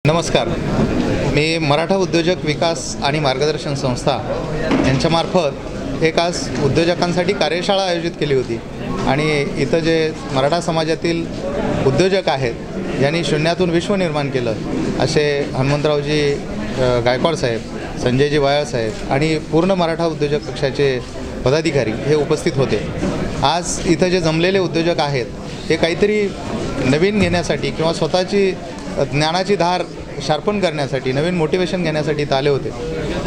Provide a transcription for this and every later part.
नमस्कार. मी मराठा उद्योजक विकास आणि मार्गदर्शन संस्था यांच्यामार्फत एक आज उद्योजकांसाठी कार्यशाळा आयोजित केली होती आणि इथं जे मराठा समाजातील उद्योजक आहेत यांनी शून्यातून विश्व निर्माण केलं असे हनुमंतरावजी गायकवाड साहेब, संजयजी वायाळ साहेब आणि पूर्ण मराठा उद्योजक पक्षाचे पदाधिकारी हे उपस्थित होते. आज इथं जे जमलेले उद्योजक आहेत हे काहीतरी नवीन घेण्यासाठी किंवा स्वतःची ज्ञानाची धार शार्पन करण्यासाठी, नवीन मोटिवेशन घेण्यासाठी इथं आले होते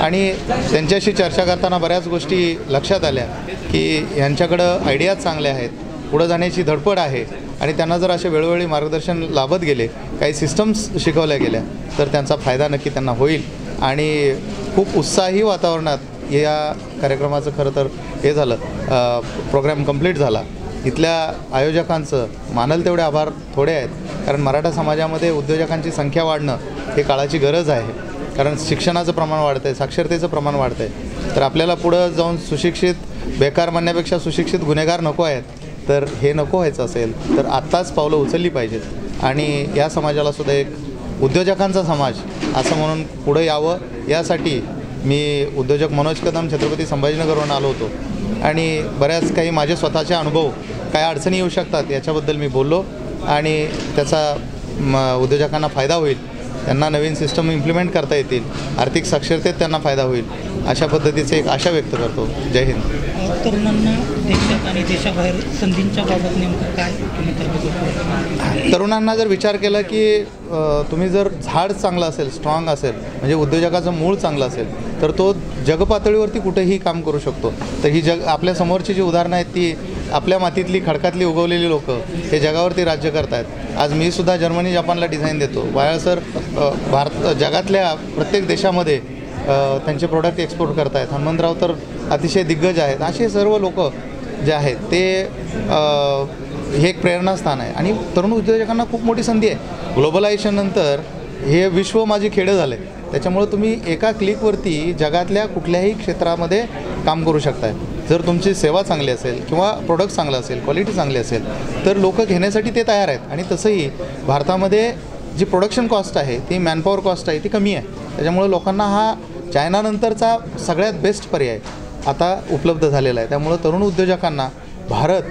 आणि त्यांच्याशी चर्चा करताना बऱ्याच गोष्टी लक्षात आल्या की यांच्याकडं आयडियाज चांगल्या आहेत, पुढं जाण्याची धडपड आहे आणि त्यांना जर असे वेळोवेळी मार्गदर्शन लाभत गेले, काही सिस्टम्स शिकवल्या गेल्या तर त्यांचा फायदा नक्की त्यांना होईल. आणि खूप उत्साही वातावरणात या कार्यक्रमाचं खरं तर हे झालं, प्रोग्राम कंप्लीट झाला. इथल्या आयोजकांचं मानल तेवढे आभार थोडे आहेत, कारण मराठा समाजामध्ये उद्योजकांची संख्या वाढणं हे काळाची गरज आहे. कारण शिक्षणाचं प्रमाण वाढतं आहे, साक्षरतेचं प्रमाण वाढतं आहे. तर आपल्याला पुढं जाऊन सुशिक्षित बेकार म्हणण्यापेक्षा सुशिक्षित गुन्हेगार नको आहेत. तर हे नको व्हायचं असेल तर आत्ताच पावलं उचलली पाहिजेत आणि या समाजालासुद्धा एक उद्योजकांचा समाज असं म्हणून पुढं यावं, यासाठी मी उद्योजक मनोज कदम छत्रपती संभाजीनगरवरून आलो होतो आणि बऱ्याच काही माझे स्वतःचे अनुभव, काय अडचणी येऊ शकतात याच्याबद्दल मी बोललो आणि त्याचा उद्योजकांना फायदा होईल, त्यांना नवीन सिस्टम इम्प्लिमेंट करता येतील, आर्थिक साक्षरतेत त्यांना फायदा होईल, अशा पद्धतीचे एक आशा व्यक्त करतो. जय हिंद. तरुणांना देशात आणि देशाबाहेर संधींच्या बाबत नेमकं काय तरुणांना जर विचार केला की तुम्ही जर झाड चांगलं असेल, स्ट्रॉंग असेल, म्हणजे उद्योजकाचं मूळ चांगलं असेल तर तो जगपातळीवरती कुठेही काम करू शकतो. तर ही आपल्या समोरची जी उदाहरणं आहेत ती आपल्या मातीतली खडकातली उगवलेली लोक हे जगावरती राज्य करत आहेत. आज मी सुद्धा जर्मनी जपानला डिझाईन देतो. वायाळ सर जगातल्या प्रत्येक देशामध्ये त्यांचे प्रोडक्ट एक्सपोर्ट करत आहेत. हनुमंतराव तर अतिशय दिग्गज आहेत. असे सर्व लोक जे आहेत ते हे एक प्रेरणास्थान आहे आणि तरुण उद्योजकांना खूप मोठी संधी आहे. ग्लोबलायझेशननंतर हे विश्व माझी खेडं झालं आहे. त्याच्यामुळे तुम्ही एका क्लिकवरती जगातल्या कुठल्याही क्षेत्रामध्ये काम करू शकताय. जर तुमची सेवा चांगली असेल किंवा प्रोडक्ट चांगलं असेल, क्वालिटी चांगली असेल तर लोक घेण्यासाठी ते तयार आहेत. आणि तसंही भारतामध्ये जी प्रोडक्शन कॉस्ट आहे ती मॅनपॉवर कॉस्ट आहे ती कमी आहे. त्याच्यामुळे लोकांना हा चायनानंतरचा सगळ्यात बेस्ट पर्याय आता उपलब्ध झालेला आहे. त्यामुळं तरुण उद्योजकांना भारत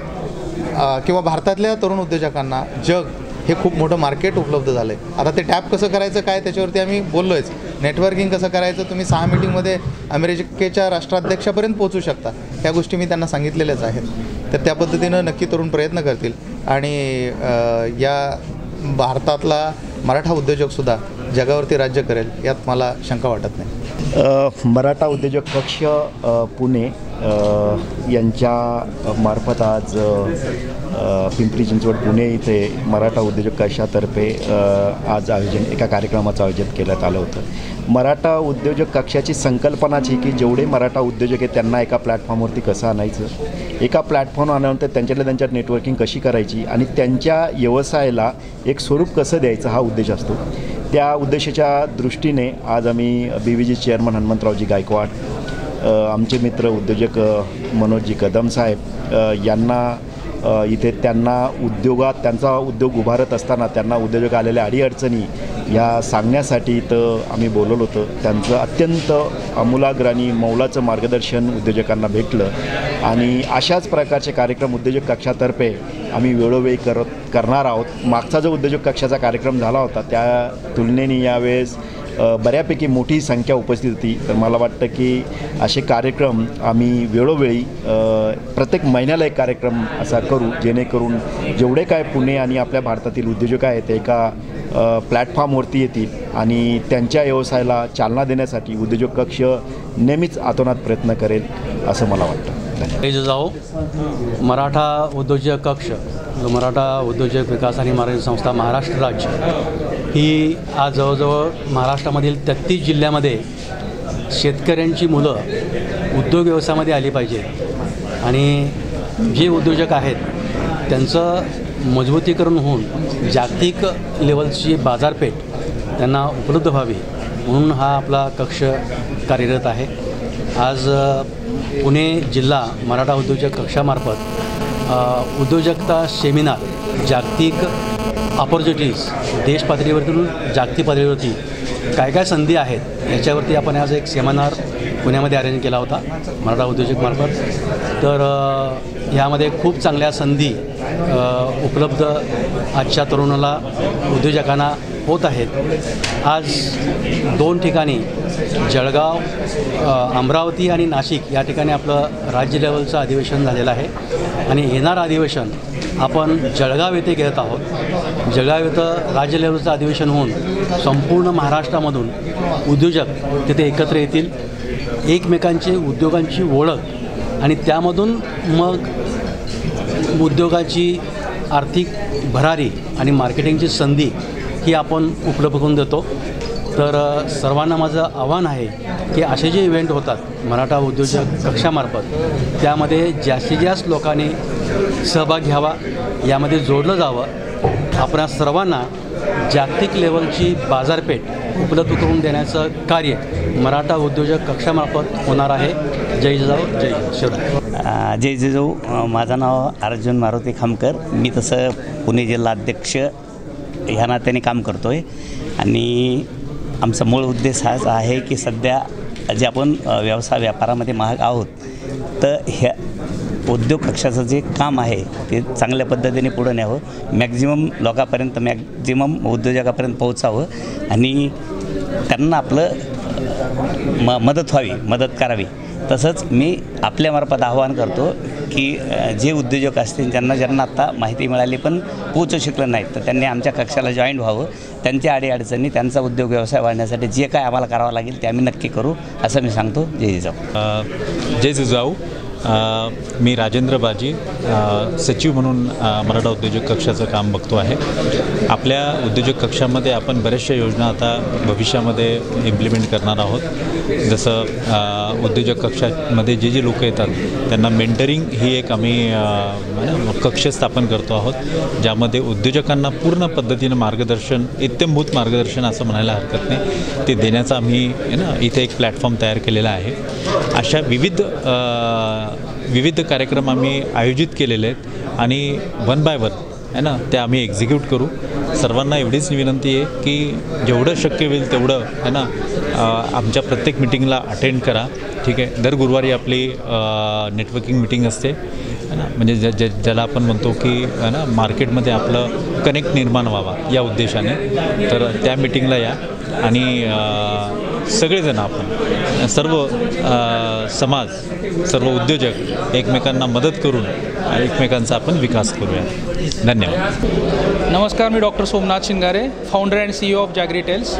किंवा भारतातल्या तरुण उद्योजकांना जग हे खूप मोठं मार्केट उपलब्ध झालं आहे. आता ते टॅप कसं करायचं काय त्याच्यावरती आम्ही बोललो आहेच. नेटवर्किंग कसं करायचं, तुम्ही 6 मीटिंगमध्ये अमेरिकेच्या राष्ट्राध्यक्षापर्यंत पोहोचू शकता, ह्या गोष्टी मी त्यांना सांगितलेल्याच आहेत. तर त्या पद्धतीनं नक्की तरुण प्रयत्न करतील आणि या भारतातला मराठा उद्योजकसुद्धा जगावरती राज्य करेल यात मला शंका वाटत नाही. मराठा उद्योजक पक्ष पुणे यांच्या मार्फत आज पिंपरी चिंचवड पुणे इथे मराठा उद्योजक कक्षातर्फे आज एका कार्यक्रमाचं आयोजन करण्यात आलं होतं. मराठा उद्योजक कक्षाची संकल्पनाच ही की जेवढे मराठा उद्योजक आहेत त्यांना एका प्लॅटफॉर्मवरती कसं आणायचं, एका प्लॅटफॉर्म आल्यानंतर त्यांच्यातल्या त्यांच्यात नेटवर्किंग कशी करायची आणि त्यांच्या व्यवसायाला एक स्वरूप कसं द्यायचं हा उद्देश असतो. त्या उद्देशाच्या दृष्टीने आज आम्ही BVG चेअरमन हनुमंतरावजी गायकवाड, आमचे मित्र उद्योजक मनोजजी कदम साहेब यांना इथे त्यांचा उद्योग उभारत असताना त्यांना उद्योजक आलेल्या अडीअडचणी या सांगण्यासाठी इथं आम्ही बोलवलं होतं. त्यांचं अत्यंत आमूलाग्र आणि मौलाचं मार्गदर्शन उद्योजकांना भेटलं आणि अशाच प्रकारचे कार्यक्रम उद्योजक कक्षातर्फे आम्ही वेळोवेळी करणार आहोत. मागचा जो उद्योजक कक्षाचा कार्यक्रम झाला होता त्या तुलनेने यावेळेस बऱ्यापैकी मोठी संख्या उपस्थित होती. तर मला वाटतं की असे कार्यक्रम आम्ही वेळोवेळी प्रत्येक महिन्याला एक कार्यक्रम असा करू, जेणेकरून जेवढे काय पुणे आणि आपल्या भारतातील उद्योजक आहेत ते एका प्लॅटफॉर्मवरती येतील आणि त्यांच्या व्यवसायाला चालना देण्यासाठी उद्योजक कक्ष नेहमीच आतोनात प्रयत्न करेल असं मला वाटतं. जाओ मराठा उद्योजक कक्ष, जो मराठा उद्योजक विकास आणि मार्गदर्शन संस्था महाराष्ट्र राज्य ही आज जवळजवळ महाराष्ट्रामधील 33 जिल्ह्यामध्ये शेतकऱ्यांची मुलं उद्योग व्यवसायामध्ये आली पाहिजेत आणि जे उद्योजक आहेत त्यांचं मजबूतीकरण होऊन जागतिक लेवलची बाजारपेठ त्यांना उपलब्ध व्हावी म्हणून हा आपला कक्ष कार्यरत आहे. आज पुणे जिल्हा मराठा उद्योजक कक्षामार्फत उद्योजकता सेमिनार जागतिक ऑपॉर्च्युनिटीज देश पातळीवरती जागतिक पातळीवरती काय काय संधी आहेत याच्यावरती आपण आज एक सेमिनार पुण्यामध्ये अरेंज केला होता मराठा उद्योजकमार्फत. तर यामध्ये खूप चांगल्या संधी उपलब्ध आजच्या तरुणाला उद्योजकांना होत आहेत. आज 2 ठिकाणी जळगाव, अमरावती आणि नाशिक या ठिकाणी आपलं राज्य लेवलचं अधिवेशन झालेलं आहे आणि येणारं अधिवेशन आपण जळगाव येथे घेत आहोत. जळगाव येथं राज्य लेवलचं अधिवेशन होऊन संपूर्ण महाराष्ट्रामधून उद्योजक तिथे एकत्र येतील. एकमेकांची उद्योगांची ओळख आणि त्यामधून मग उद्योगाची आर्थिक भरारी आणि मार्केटिंगची संधी ही आपण उपलब्ध करून देतो. तर सर्वांना माझं आव्हान आहे की असे जे इव्हेंट होतात मराठा उद्योजक कक्षामार्फत त्यामध्ये जास्तीत जास्त लोकांनी सहभाग घ्यावा, यामध्ये जोडलं जावं. आपणा सर्वांना जागतिक लेवलची बाजारपेठ उपलब्ध करून देण्याचं कार्य मराठा उद्योजक कक्षामार्फत होणार आहे. जय जिजाऊ, जय शिवराय. जय जिजाऊ. माझं नाव अर्जुन मारुती खामकर. मी तसं पुणे जिल्हा अध्यक्ष ह्या नात्याने काम करतो आहे आणि आमचा मूळ उद्देश हाच आहे की सध्या जे आपण व्यवसाय व्यापारामध्ये महाग आहोत तर ह्या उद्योग कक्षाचं जे काम आहे ते चांगल्या पद्धतीने पुढं न्यावं, मॅक्झिमम लोकांपर्यंत मॅक्झिमम उद्योजकापर्यंत पोहोचावं आणि त्यांना आपलं मदत व्हावी, मदत करावी. तसंच मी आपल्यामार्फत आवाहन करतो की जे उद्योजक असतील ज्यांना आत्ता माहिती मिळाली पण पोहोचू शकलं नाही तर त्यांनी आमच्या कक्षाला जॉईन व्हावं. त्यांच्या अडीअडचणी त्यांचा उद्योग व्यवसाय वाढण्यासाठी जे काय आम्हाला करावं लागेल ते आम्ही नक्की करू असं मी सांगतो. जय जिजाऊ. जय जिजाऊ. मी राजेंद्र बाजी, सचिव म्हणून मराठा उद्योजक कक्षाचं काम बघतो आहे. आपल्या उद्योजक कक्षामध्ये आपण बऱ्याचशा योजना आता भविष्यामध्ये इम्प्लिमेंट करणार आहोत. जसं उद्योजक कक्षामध्ये जे लोक येतात त्यांना मेंटरिंग ही एक आम्ही कक्ष स्थापन करतो आहोत, ज्यामध्ये उद्योजकांना पूर्ण पद्धतीनं मार्गदर्शन, इत्थंभूत मार्गदर्शन असं म्हणायला हरकत नाही, ते देण्याचा आम्ही इथे एक प्लॅटफॉर्म तयार केलेला आहे. अशा विविध कार्यक्रम आम्ही आयोजित केलेले आहेत आणि 1 बाय 1 ते आम्ही एक्झिक्यूट करू. सर्वांना एवढीच विनंती आहे की जेवढं शक्य होईल तेवढं आमच्या प्रत्येक मिटिंगला अटेंड करा. ठीक आहे. दर गुरुवारी आपली नेटवर्किंग मिटिंग असते म्हणजे ज्याला आपण म्हणतो की मार्केटमध्ये आपलं कनेक्ट निर्माण व्हावा या उद्देशाने. तर त्या मिटिंगला या आणि सगळेजण आपण सर्व समाज, सर्व उद्योजक एकमेकांना मदत करून एकमेकांचा आपण विकास करूया. धन्यवाद. नमस्कार, मी doctor Somnath Shingare, founder and CEO of Jaggery Tales.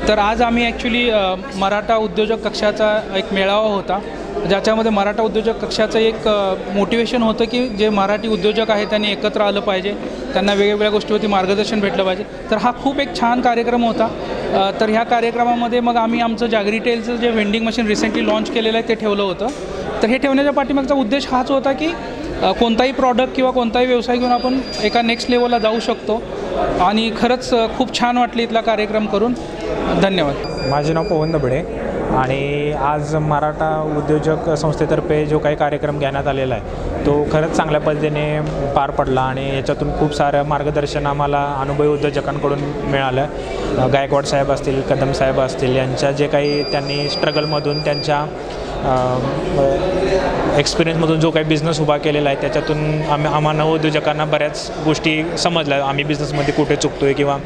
तर आज आम्ही ॲक्च्युली मराठा उद्योजक कक्षाचा एक मेळावा होता ज्याच्यामध्ये मराठा उद्योजक कक्षाचं एक मोटिवेशन होतं की जे मराठी उद्योजक आहेत त्यांनी एकत्र आलं पाहिजे, त्यांना वेगवेगळ्या गोष्टीवरती मार्गदर्शन भेटलं पाहिजे. तर हा खूप एक छान कार्यक्रम होता. तर ह्या कार्यक्रमामध्ये मग आम्ही आमचं जागरी टेलचं जे वेंडिंग मशीन रिसेंटली लॉन्च केलेलं आहे ते ठेवलं होतं. तर हे ठेवण्याच्या पाठीमागचा उद्देश हाच होता की कोणताही प्रॉडक्ट किंवा कोणताही व्यवसाय घेऊन आपण एका नेक्स्ट लेवलला जाऊ शकतो आणि खरंच खूप छान वाटलं इथला कार्यक्रम करून. धन्यवाद. माझे नाव पवन दबडे आणि आज मराठा उद्योजक संस्थेतर्फे जो काही कार्यक्रम घेण्यात आलेला आहे तो खरंच चांगल्या पद्धतीने पार पडला आणि याच्यातून खूप सारं मार्गदर्शन आम्हाला अनुभवी उद्योजकांकडून मिळालं. गायकवाड साहेब असतील, कदम साहेब असतील, यांच्या जे काही त्यांनी स्ट्रगलमधून त्यांच्या एक्सपिरियन्समधून जो काही बिझनेस उभा केलेला आहे त्याच्यातून आम्हा नवोद्योजकांना बऱ्याच गोष्टी समजल्या. आम्ही बिझनेसमध्ये कुठे चुकतो आहे किंवा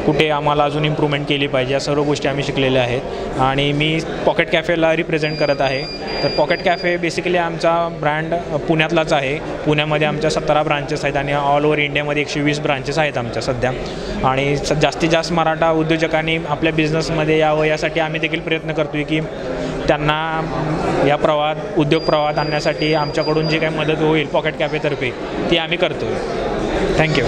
कुठे आम्हाला अजून इम्प्रूव्हमेंट केली पाहिजे या सर्व गोष्टी आम्ही शिकलेल्या आहेत. आणि मी पॉकेट कॅफेला रिप्रेझेंट करत आहे. तर पॉकेट कॅफे बेसिकली आमचा ब्रँड पुण्यातलाच आहे. पुण्यामध्ये आमच्या 17 ब्रांचेस आहेत आणि ऑल ओव्हर इंडियामध्ये 120 ब्रांचेस आहेत आमच्या सध्या. आणि जास्तीत जास्त मराठा उद्योजकांनी आपल्या बिझनेसमध्ये यावं यासाठी आम्ही देखील प्रयत्न करतो आहे की त्यांना या उद्योग प्रवाहात आणण्यासाठी आमच्याकडून जी काही मदत होईल पॉकेट कॅफेतर्फे ती आम्ही करतो आहे. थँक्यू.